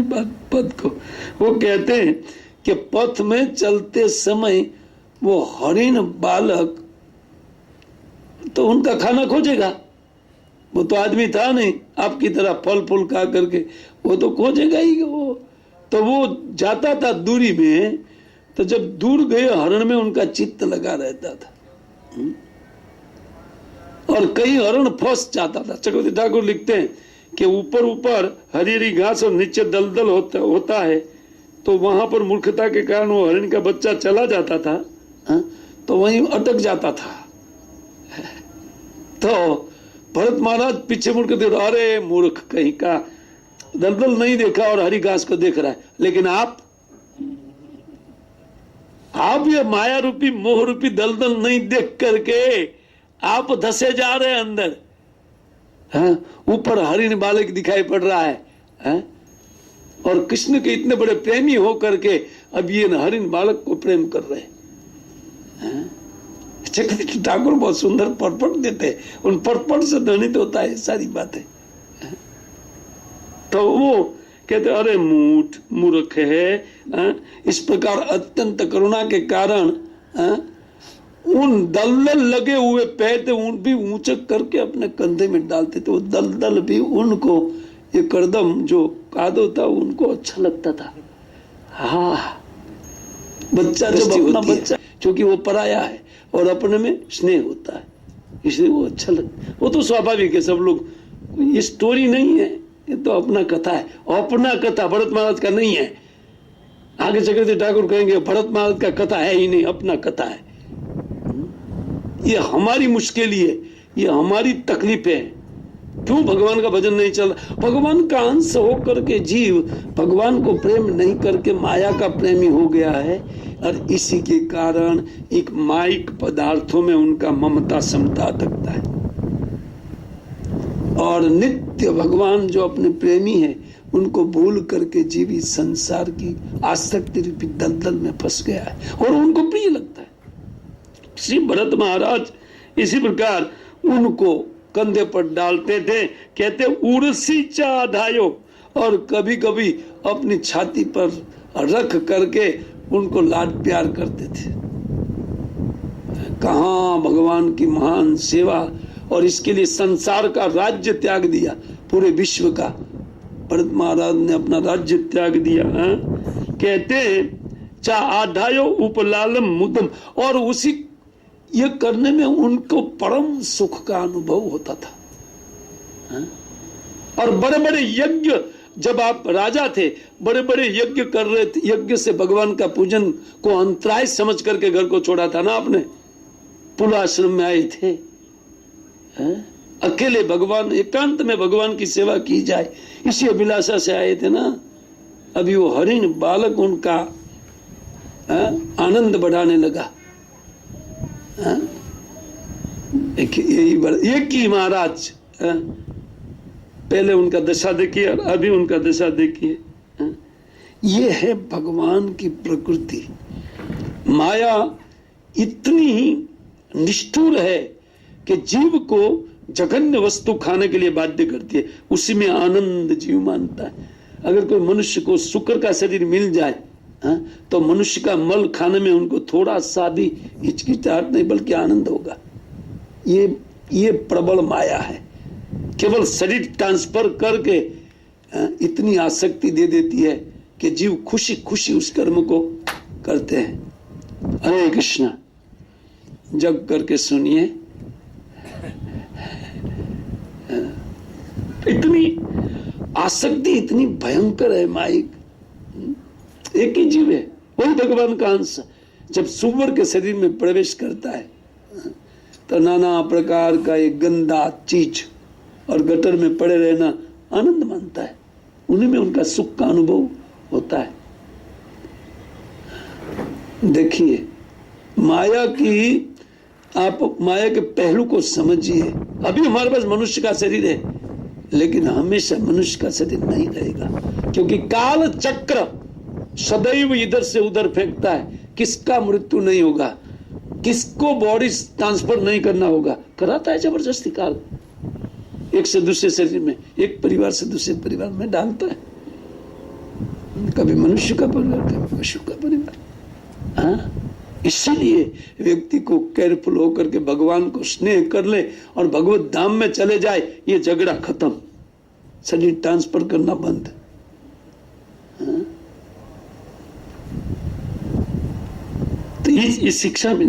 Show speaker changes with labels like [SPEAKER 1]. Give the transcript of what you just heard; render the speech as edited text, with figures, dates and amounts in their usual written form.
[SPEAKER 1] बात पद को वो कहते हैं कि पथ में चलते समय वो हरिण बालक तो उनका खाना खोजेगा। वो तो आदमी था नहीं आपकी तरह फल फूल खा करके, वो तो खोजेगा ही। वो तो वो जाता था दूरी में, तो जब दूर गए हरण में उनका चित्त लगा रहता था और कई हरण फंस जाता था। चक्रवर्ती ठाकुर लिखते हैं कि ऊपर ऊपर हरी हरी घास और नीचे दलदल होता है, तो वहां पर मूर्खता के कारण वो हरिण का बच्चा चला जाता था, तो वहीं अटक जाता था। तो भरत महाराज पीछे मुड़ के देख, अरे मूर्ख कहीं का, दलदल नहीं देखा और हरी घास को देख रहा है, लेकिन आप ये माया रूपी मोह रूपी दलदल नहीं देख करके आप धसे जा रहे हैं अंदर। ऊपर हरिण बालक दिखाई पड़ रहा है, और कृष्ण के इतने बड़े प्रेमी हो करके अब ये हरिण बालक को प्रेम कर रहे हैं। चक्रवर्ती ठाकुर बहुत सुंदर परपट देते हैं, उन परपट से ध्वनित होता है सारी बातें। तो वो कहते अरे मूर्ख है। इस प्रकार अत्यंत करुणा के कारण उन दलदल लगे हुए पैर थे उन भी ऊंचे करके अपने कंधे में डालते थे। वो दलदल भी उनको ये करदम जो कादो था उनको अच्छा लगता था। हाँ, बच्चा जब अपना बच्चा, क्योंकि वो पराया है और अपने में स्नेह होता है, इसलिए वो अच्छा लगता। वो तो स्वाभाविक है, सब लोग, ये स्टोरी नहीं है, ये तो अपना कथा है। अपना कथा भरत महाराज का नहीं है। आगे चक्रवर्ती ठाकुर कहेंगे भरत महाराज का कथा है ही नहीं, अपना कथा है। ये हमारी मुश्किल है, ये हमारी तकलीफ है। क्यों भगवान का भजन नहीं चल रहा? भगवान का अंश होकर के जीव भगवान को प्रेम नहीं करके माया का प्रेमी हो गया है, और इसी के कारण एक माइक पदार्थों में उनका ममता समता तकता है। और नित्य भगवान जो अपने प्रेमी है उनको भूल करके जीव इस संसार की आसक्ति रूपी दलदल में फंस गया है और उनको प्रिय लगता है। श्री भरत महाराज इसी प्रकार उनको कंधे पर डालते थे, कहते उर्सी चाधायो, और कभी कभी अपनी छाती पर रख करके उनको लाड प्यार करते थे। कहाँ भगवान की महान सेवा, और इसके लिए संसार का राज्य त्याग दिया, पूरे विश्व का भरत महाराज ने अपना राज्य त्याग दिया। कहते हैं चा आधायो उपलालम मुदम, और उसी ये करने में उनको परम सुख का अनुभव होता था। और बड़े बड़े यज्ञ, जब आप राजा थे, बड़े बड़े यज्ञ कर रहे थे, यज्ञ से भगवान का पूजन को अंतराय समझ करके घर को छोड़ा था ना आपने। पुल आश्रम में आए थे, अकेले भगवान, एकांत में भगवान की सेवा की जाए, इसी अभिलाषा से आए थे ना। अभी वो हरिण बालक उनका आनंद बढ़ाने लगा। एक ही महाराज, पहले उनका दशा देखिए और अभी उनका दशा देखिए। ये है भगवान की प्रकृति। माया इतनी ही निष्ठुर है कि जीव को जघन्य वस्तु खाने के लिए बाध्य करती है, उसी में आनंद जीव मानता है। अगर कोई मनुष्य को शुक्र का शरीर मिल जाए तो मनुष्य का मल खाने में उनको थोड़ा सा भी हिचकिचाहट नहीं बल्कि आनंद होगा। ये प्रबल माया है, केवल शरीर ट्रांसफर करके इतनी आसक्ति दे देती है कि जीव खुशी खुशी उस कर्म को करते हैं। हरे कृष्णा, जग करके सुनिए। इतनी आसक्ति इतनी भयंकर है माइक। एक ही जीव है, वही भगवान का अंश। जब सुअर के शरीर में प्रवेश करता है तो नाना प्रकार का एक गंदा चीज और गटर में पड़े रहना आनंद मानता है, उन्हीं में उनका सुख का अनुभव होता है। देखिए माया की, आप माया के पहलू को समझिए। अभी हमारे पास मनुष्य का शरीर है, लेकिन हमेशा मनुष्य का शरीर नहीं रहेगा, क्योंकि काल चक्र सदैव इधर से उधर फेंकता है। किसका मृत्यु नहीं होगा, किसको बॉडी ट्रांसफर नहीं करना होगा, कराता है जबरदस्ती काल। एक से दूसरे शरीर में, एक परिवार से दूसरे परिवार में डालता है। कभी मनुष्य का परिवार, कभी पशु का परिवार। हाँ, इसीलिए व्यक्ति को केयरफुल होकर के भगवान को स्नेह कर ले और भगवत धाम में चले जाए, ये झगड़ा खत्म, शरीर ट्रांसफर करना बंद। हाँ? तो इस शिक्षा में